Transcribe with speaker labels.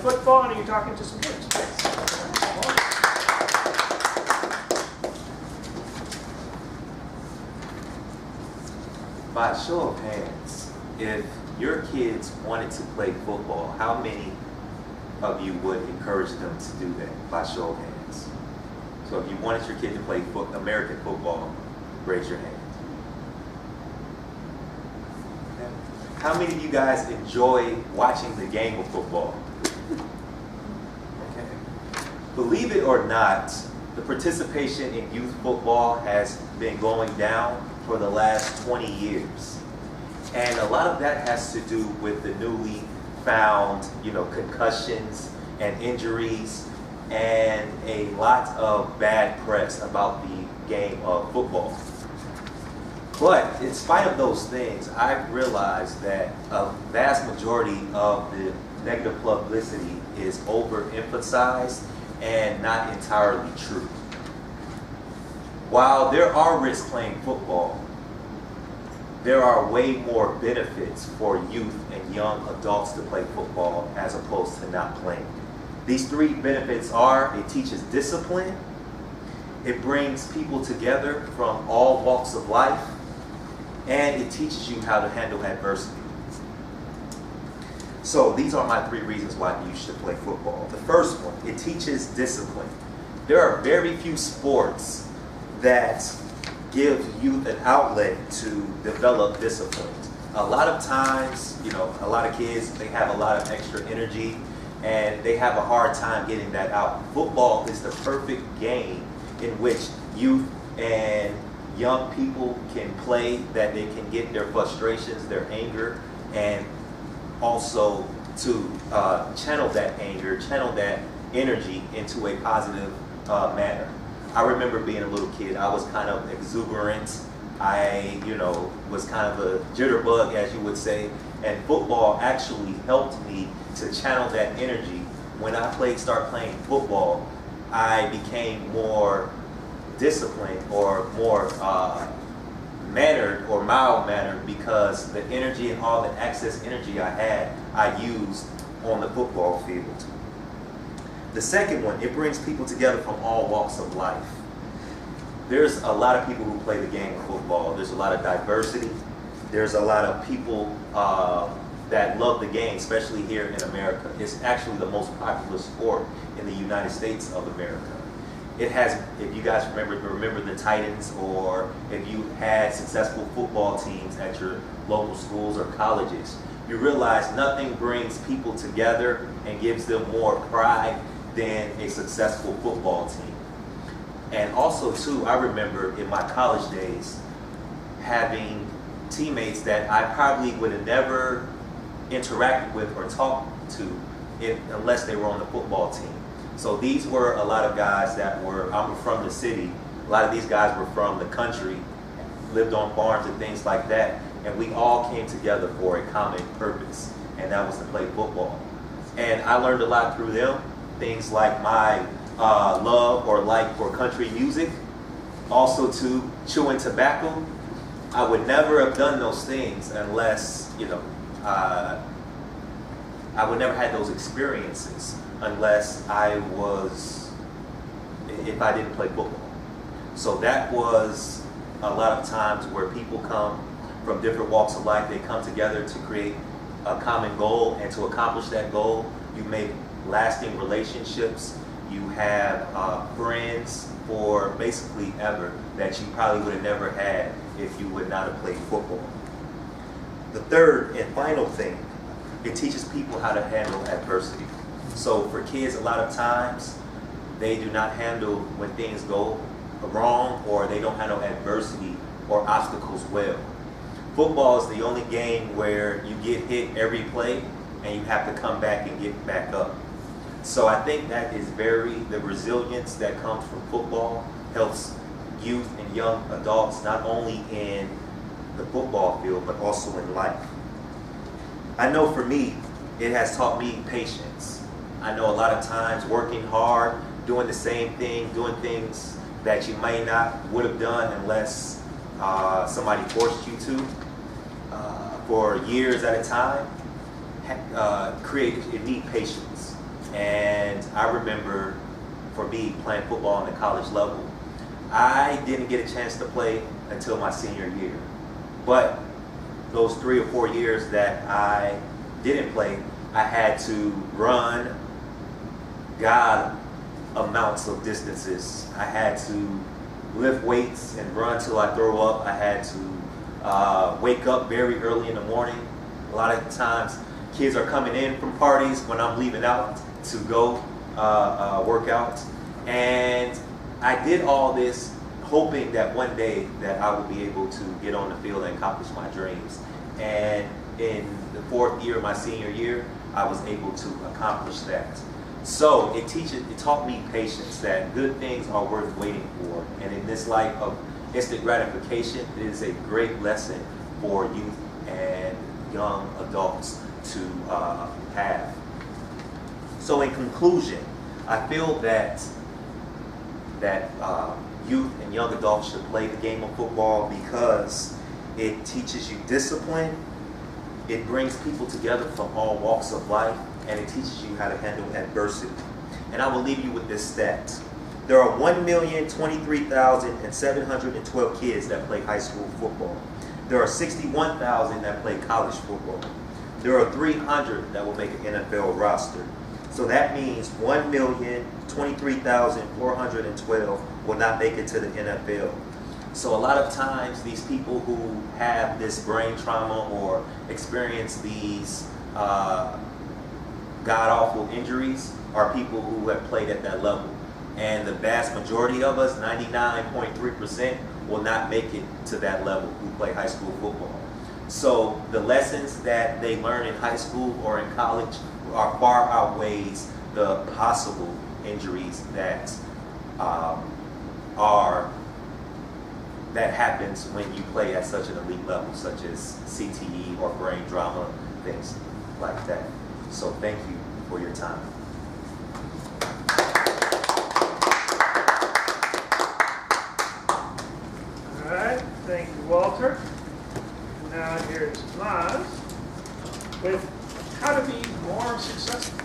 Speaker 1: football, and you're talking to some kids.
Speaker 2: By show of hands, if your kids wanted to play football, how many of you would encourage them to do that by show of hands? So if you wanted your kid to play American football, raise your hand. Okay. How many of you guys enjoy watching the game of football? Okay. Believe it or not, the participation in youth football has been going down for the last 20 years. And a lot of that has to do with the newly found, concussions and injuries and a lot of bad press about the game of football. But in spite of those things, I've realized that a vast majority of the negative publicity is overemphasized and not entirely true. While there are risks playing football, there are way more benefits for youth and young adults to play football as opposed to not playing. These three benefits are: it teaches discipline, it brings people together from all walks of life, and it teaches you how to handle adversity. So these are my three reasons why you should play football. The first one, it teaches discipline. There are very few sports that give youth an outlet to develop discipline. A lot of times, a lot of kids, they have a lot of extra energy and they have a hard time getting that out. Football is the perfect game in which youth and young people can play, that they can get their frustrations, their anger, and also to channel that anger, channel that energy into a positive manner. I remember being a little kid, I was kind of exuberant. I, was kind of a jitterbug, as you would say, and football actually helped me to channel that energy. When I started playing football, I became more disciplined or more mannered or mild-mannered, because the energy and all the excess energy I had, I used on the football field. The second one, it brings people together from all walks of life. There's a lot of people who play the game of football. There's a lot of diversity. There's a lot of people that love the game, especially here in America. It's actually the most popular sport in the United States of America. It has, if you guys remember the Titans, or if you had successful football teams at your local schools or colleges, you realize nothing brings people together and gives them more pride than a successful football team. And also too, I remember in my college days having teammates that I probably would have never interacted with or talked to unless they were on the football team. So these were a lot of guys that I'm from the city, a lot of these guys were from the country, lived on farms and things like that, and we all came together for a common purpose, and that was to play football. And I learned a lot through them, things like my love or like for country music, also to chewing tobacco. I would never have done those things unless, I would never had those experiences unless if I didn't play football. So that was a lot of times where people come from different walks of life, they come together to create a common goal, and to accomplish that goal, you make lasting relationships. You have friends for basically ever that you probably would have never had if you would not have played football. The third and final thing, it teaches people how to handle adversity. So for kids, a lot of times, they do not handle when things go wrong, or they don't handle adversity or obstacles well. Football is the only game where you get hit every play and you have to come back and get back up. So I think that is the resilience that comes from football helps youth and young adults, not only in the football field, but also in life. I know for me, it has taught me patience. I know a lot of times working hard, doing the same thing, doing things that you may not would have done unless somebody forced you to, for years at a time, it need patience. And I remember, for me, playing football on the college level, I didn't get a chance to play until my senior year. But those 3 or 4 years that I didn't play, I had to run God amounts of distances. I had to lift weights and run till I throw up. I had to wake up very early in the morning. A lot of times kids are coming in from parties when I'm leaving out to go work out. And I did all this hoping that one day that I would be able to get on the field and accomplish my dreams. And in the 4th year of my senior year, I was able to accomplish that. So it taught me patience, that good things are worth waiting for. And in this life of instant gratification, it is a great lesson for youth and young adults to have. So in conclusion, I feel that youth and young adults should play the game of football because it teaches you discipline, it brings people together from all walks of life, and it teaches you how to handle adversity. And I will leave you with this stat. There are 1,023,712 kids that play high school football. There are 61,000 that play college football. There are 300 that will make an NFL roster. So that means 1,023,412 will not make it to the NFL. So a lot of times these people who have this brain trauma or experience these god-awful injuries are people who have played at that level. And the vast majority of us, 99.3%, will not make it to that level who play high school football. So the lessons that they learn in high school or in college are far outweighs the possible injuries that happens when you play at such an elite level, such as CTE or brain trauma, things like that. So thank you for your time.
Speaker 1: All right, thank you, Walter. Now here's Maz with how to be more successful.